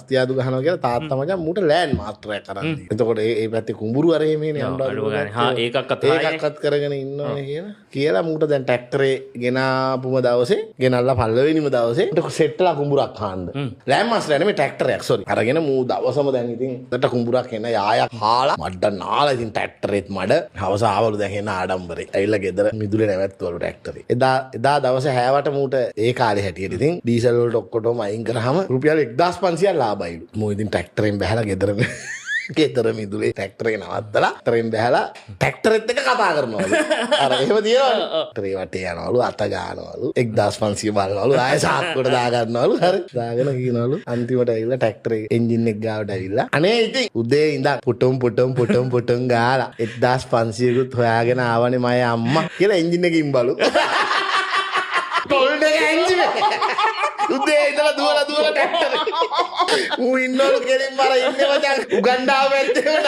මස්තියාදු ගහනවා කියලා තාත්තා මචං මූට ලෑන් මාත්‍රයක් කරන් දී. එතකොට ඒ පැත්තේ කුඹුරු අර එහෙමනේ ඒකක්වත් කරගෙන ඉන්නවනේ කියලා මූට දැන් ට්‍රැක්ටරේ ගෙනාපුම දවසේ ගෙනල්ලා පළවෙනිම දවසේ මට සෙට්ලා කුඹුරක් හාන්න. ලෑන් මාස්ටර් නෙමෙයි ට්‍රැක්ටරයක් සෝරි. අරගෙන මූ දවසම දැන් ඉතින් උඩට කුඹුරක් එන යායක් හාලා මඩ නාලා ඉතින් ට්‍රැක්ටරේත් මඩ හවස ආවලු දැන් එන ආඩම්බරේ. ඇවිල්ලා ගෙදර මිදුලේ නැවැත්තුවලු ට්‍රැක්ටරේ. එදා දවසේ හැවට මූට ඒ කාලේ හැටියට ඉතින් ඩීසල් වලට ඔක්කොටම අයින් කරාම රුපියල් 1500ක් ලාභයිලු. මූ ඉතින් ට්‍රැක්ටරෙන් බහැලා ගෙදර මිදුලේ ට්‍රැක්ටරේ නවත්තලා ට්‍රෙන් බහැලා ට්‍රැක්ටරෙත් එක්ක කතා කරනවලු. අර එහෙම තියනවලු. ට්‍රේ වටේ යනවලු අත ගන්නවලු 1500 බලනවලු ආයෙ සාක්කුවට දා ගන්නවලු. හරි දාගෙන කියනවලු අන්තිමට ඇවිල්ලා ට්‍රැක්ටරේ එන්ජින් එක ගාවට ඇවිල්ලා අනේ ඉතින් උදේ ඉඳන් පුටුම් ගාලා 1500කුත් හොයාගෙන ආවනේ මගේ අම්මා කියලා එන්ජින් එකකින් බලු. ටොල් එක එන්ජින් උදේ ඉඳලා දුවලා ට්‍රැක්ටරේ. ඌ ඉන්නවලු කෙලින් මර ඉන්නේ මචං උගන්ඩාව පැත්තේ උඩ.